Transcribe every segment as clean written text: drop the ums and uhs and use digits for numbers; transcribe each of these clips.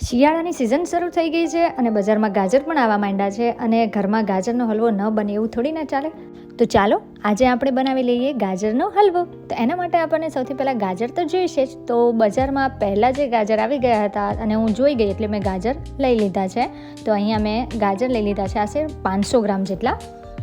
શિયાળાની સિઝન શરૂ થઈ ગઈ છે અને બજારમાં ગાજર પણ આવવા માંડ્યા છે અને ઘરમાં ગાજરનો હલવો ન બને એવું થોડી ના ચાલે. તો ચાલો આજે આપણે બનાવી લઈએ ગાજરનો હલવો. તો એના માટે આપણને સૌથી પહેલાં ગાજર તો જોઈશે જ. તો બજારમાં પહેલાં જે ગાજર આવી ગયા હતા અને હું જોઈ ગઈ એટલે મેં ગાજર લઈ લીધા છે. તો અહીંયા મેં ગાજર લઈ લીધા છે આશરે 500 ગ્રામ જેટલા.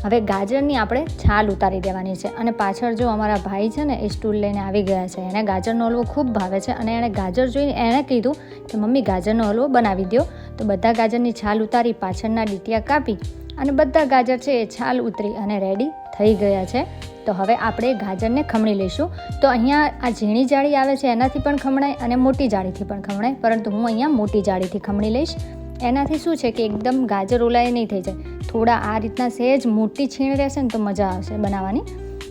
હવે ગાજરની આપણે છાલ ઉતારી દેવાની છે અને પાછળ જો અમારા ભાઈ છે ને એ સ્ટૂલ લઈને આવી ગયા છે. એને ગાજરનો હલવો ખૂબ ભાવે છે અને એણે ગાજર જોઈને એણે કીધું કે મમ્મી ગાજરનો હલવો બનાવી દો. તો બધા ગાજરની છાલ ઉતારી પાછળના ડીટિયા કાપી અને બધા ગાજર છે એ છાલ ઉતરી અને રેડી થઈ ગયા છે. તો હવે આપણે ગાજરને ખમણી લઈશું. તો અહીંયા આ ઝીણી જાળી આવે છે એનાથી પણ ખમણાય અને મોટી જાળીથી પણ ખમણાય, પરંતુ હું અહીંયા મોટી જાળીથી ખમણી લઈશ. એનાથી શું છે કે એકદમ ગાજર ઓલાય નહીં થઈ જાય. થોડા આ રીતના સહેજ મોટી છીણ રહેશે ને તો મજા આવશે બનાવવાની.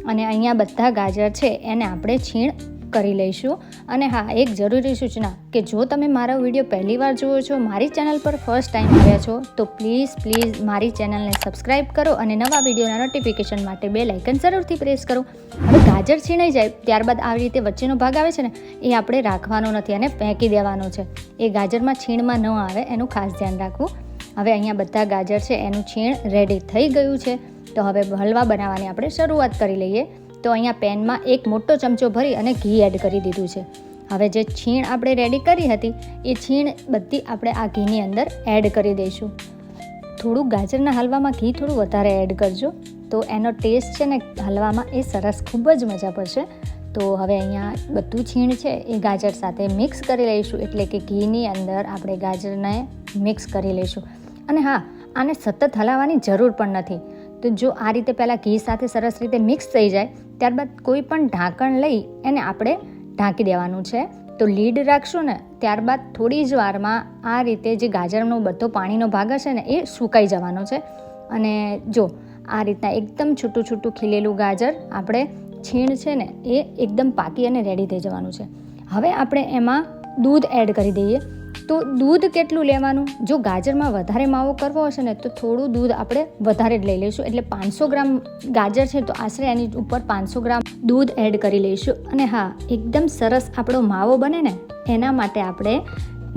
અને અહીંયા બધા ગાજર છે એને આપણે છીણ કરી લઈશું. અને હા, એક જરૂરી સૂચના કે જો તમે મારો વિડીયો પહેલી વાર જુઓ છો, મારી ચેનલ પર ફર્સ્ટ ટાઈમ આવ્યા છો, તો પ્લીઝ મારી ચેનલને સબસ્ક્રાઈબ કરો અને નવા વિડીયોના નોટિફિકેશન માટે બેલ આઇકન જરૂરથી પ્રેસ કરો. હવે ગાજર છીણાઈ જાય ત્યારબાદ આવી રીતે વચ્ચેનો ભાગ આવે છે ને એ આપણે રાખવાનો નથી અને ફેંકી દેવાનો છે. એ ગાજરમાં છીણમાં ન આવે એનું ખાસ ધ્યાન રાખવું. હવે અહીંયા બધા ગાજર છે એનું છીણ રેડી થઈ ગયું છે. તો હવે હલવા બનાવવાની આપણે શરૂઆત કરી લઈએ. તો અહીંયા પેનમાં એક મોટો ચમચો ભરી અને ઘી એડ કરી દીધું છે. હવે જે છીણ આપણે રેડી કરી હતી એ છીણ બધી આપણે આ ઘીની અંદર એડ કરી દઈશું. થોડું ગાજરના હલવામાં ઘી થોડું વધારે એડ કરજો, તો એનો ટેસ્ટ છે ને હલવામાં એ સરસ ખૂબ જ મજા પડશે. તો હવે અહીંયા બધું છીણ છે એ ગાજર સાથે મિક્સ કરી લઈશું, એટલે કે ઘીની અંદર આપણે ગાજરને મિક્સ કરી લઈશું. અને હા, આને સતત હલાવવાની જરૂર પણ નથી. તો જો આ રીતે પહેલાં ઘી સાથે સરસ રીતે મિક્સ થઈ જાય ત્યારબાદ કોઈ પણ ઢાંકણ લઈ એને આપણે ઢાંકી દેવાનું છે. તો લીડ રાખશું ને ત્યારબાદ થોડી જ વારમાં આ રીતે જે ગાજરનો બધો પાણીનો ભાગ હશે ને એ સુકાઈ જવાનો છે. અને જો આ રીતના એકદમ છૂટું છૂટું ખીલેલું ગાજર આપણે છીણ છે ને એ એકદમ પાકી અને રેડી થઈ જવાનું છે. હવે આપણે એમાં દૂધ એડ કરી દઈએ. તો દૂધ કેટલું લેવાનું? જો ગાજરમાં વધારે માવો કરવો હશે ને તો થોડું દૂધ આપણે વધારે જ લઈ લઈશું. એટલે 500 ગ્રામ ગાજર છે તો આશરે એની ઉપર 500 ગ્રામ દૂધ એડ કરી લઈશું. અને હા, એકદમ સરસ આપણો માવો બને ને એના માટે આપણે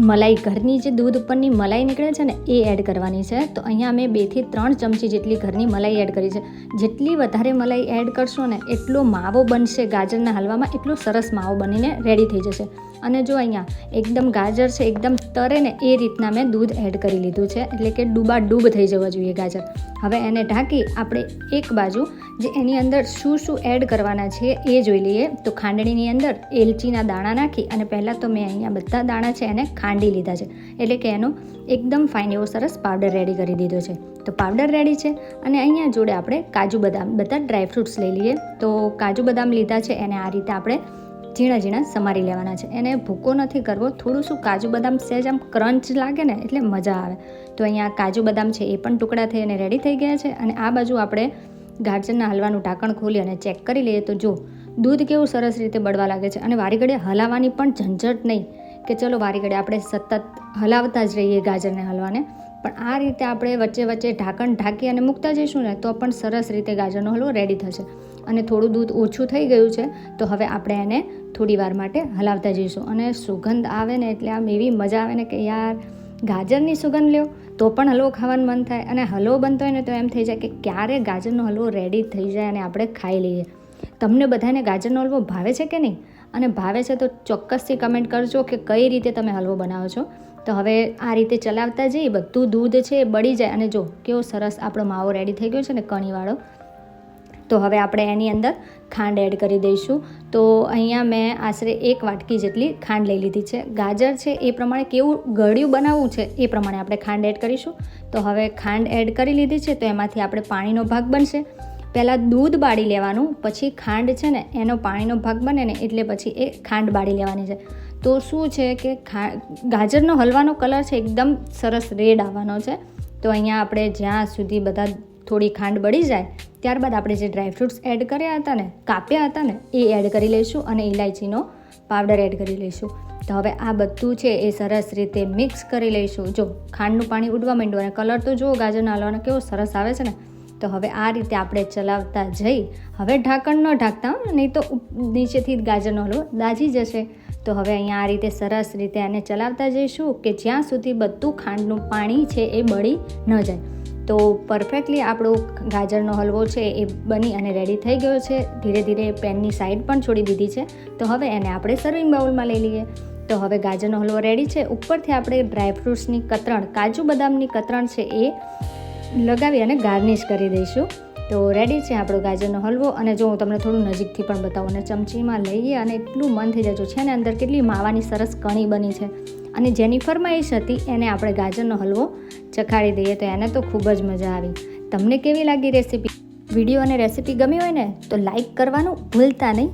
મલાઈ, ઘરની જે દૂધ ઉપરની મલાઈ નીકળે છે ને એ એડ કરવાની છે. તો અહીંયા મેં 2 થી 3 ચમચી જેટલી ઘરની મલાઈ એડ કરી છે. જેટલી વધારે મલાઈ એડ કરશો ને એટલો માવો બનશે ગાજરના હલવામાં, એટલો સરસ માવો બનીને રેડી થઈ જશે. અને જો અહીંયા એકદમ ગાજર છે એકદમ તરે ને એ રીતના મેં દૂધ એડ કરી લીધું છે, એટલે કે ડૂબ થઈ જવા જોઈએ ગાજર. હવે એને ઢાંકી આપણે એક બાજુ જે એની અંદર શું એડ કરવાના છે એ જોઈ લઈએ. તો ખાંડણીની અંદર એલચીના દાણા નાખી અને પહેલાં તો મેં અહીંયા બધા દાણા છે એને ખાંડી લીધા છે, એટલે કે એનો એકદમ ફાઇન એવો સરસ પાવડર રેડી કરી દીધો છે. તો પાવડર રેડી છે. અને અહીંયા જોડે આપણે કાજુ બદામ બધા ડ્રાયફ્રૂટ્સ લઈ લઈએ. તો કાજુ બદામ લીધા છે એને આ રીતે આપણે ઝીણા સમારી લેવાના છે. એને ભૂકો નથી કરવો, થોડું શું કાજુ બદામ સહેજ આમ ક્રંચ લાગે ને એટલે મજા આવે. તો અહીંયા કાજુ બદામ છે એ પણ ટુકડા થઈ અને રેડી થઈ ગયા છે. અને આ બાજુ આપણે ગાજરના હલવાનું ઢાંકણ ખોલી અને ચેક કરી લઈએ. તો જો દૂધ કેવું સરસ રીતે બળવા લાગે છે. અને વારી ઘડીએ હલાવવાની પણ ઝંઝટ નહીં કે ચલો વારી ઘડીએ આપણે સતત હલાવતા જ રહીએ ગાજરને હલવાને. પણ આ રીતે આપણે વચ્ચે ઢાંકણ ઢાંકી અને મૂકતા જઈશું ને તો પણ સરસ રીતે ગાજરનો હલવો રેડી થશે. અને થોડું દૂધ ઓછું થઈ ગયું છે તો હવે આપણે એને થોડી વાર માટે હલાવતા જઈશું. અને સુગંધ આવે ને એટલે આમ એવી મજા આવે ને કે યાર, ગાજરની સુગંધ લ્યો તો પણ હલવો ખાવાનું મન થાય. અને હલવો બનતો હોય ને તો એમ થઈ જાય કે ક્યારે ગાજરનો હલવો રેડી થઈ જાય અને આપણે ખાઈ લઈએ. તમને બધાને ગાજરનો હલવો ભાવે છે કે નહીં? અને ભાવે છે તો ચોક્કસથી કમેન્ટ કરજો કે કઈ રીતે તમે હલવો બનાવો છો. તો હવે આ રીતે ચલાવતા જઈએ, બધું દૂધ છે એ બળી જાય. અને જો કેવો સરસ આપણો માવો રેડી થઈ ગયો છે ને કણીવાળો. તો હવે આપણે એની અંદર ખાંડ એડ કરી દઈશું. તો અહીંયા મેં આશરે 1 વાટકી જેટલી ખાંડ લઈ લીધી છે. ગાજર છે એ પ્રમાણે કેવું ગળ્યું બનાવવું છે એ પ્રમાણે આપણે ખાંડ એડ કરીશું. તો હવે ખાંડ એડ કરી લીધી છે. તો એમાંથી આપણે પાણીનો ભાગ બનશે. પહેલાં દૂધ બાળી લેવાનું, પછી ખાંડ છે ને એનો પાણીનો ભાગ બને ને એટલે પછી એ ખાંડ બાળી લેવાની છે. તો શું છે કે ગાજરનો હલવાનો કલર છે એકદમ સરસ રેડ આવવાનો છે. તો અહીંયા આપણે જ્યાં સુધી બધા થોડી ખાંડ બળી જાય ત્યારબાદ આપણે જે ડ્રાયફ્રૂટ્સ એડ કર્યા હતા ને, કાપ્યા હતા ને એ એડ કરી લઈશું. અને ઇલાયચીનો પાવડર એડ કરી લઈશું. તો હવે આ બધું છે એ સરસ રીતે મિક્સ કરી લઈશું. જો ખાંડનું પાણી ઉડવા માંડ્યું અને કલર તો જુઓ ગાજરના હલવાનો કેવો સરસ આવે છે ને. તો હવે આ રીતે આપણે ચલાવતા જઈ, હવે ઢાંકણ ન ઢાંકતા, નહીં તો નીચેથી ગાજરનો હલવો દાજી જશે. તો હવે અહીંયા આ રીતે સરસ રીતે આને ચલાવતા જઈશું કે જ્યાં સુધી બધું ખાંડનું પાણી છે એ બળી ન જાય. તો પરફેક્ટલી આપણો ગાજરનો હલવો છે એ બની અને રેડી થઈ ગયો છે. ધીરે ધીરે પેનની સાઈડ પણ છોડી દીધી છે. તો હવે એને આપણે સર્વિંગ બાઉલમાં લઈ લઈએ. તો હવે ગાજરનો હલવો રેડી છે. ઉપરથી આપણે ડ્રાયફ્રૂટ્સની કતરણ, કાજુ બદામની કતરણ છે એ લગાવી અને ગાર્નિશ કરી દઈશું. તો રેડી છે આપણો ગાજરનો હલવો. અને જો હું તમને થોડું નજીકથી પણ બતાવું, અને ચમચીમાં લઈએ અને એટલું મન થઈ જાય છે ને અંદર કેટલી માવાની સરસ કણી બની છે. અને જેની ફરમાઈશ હતી એને આપણે ગાજરનો હલવો ચખાડી દઈએ તો એને તો ખૂબ જ મજા આવી. તમને કેવી લાગી રેસીપી? વિડીયો અને રેસીપી ગમી હોય ને તો લાઈક કરવાનું ભૂલતા નહીં.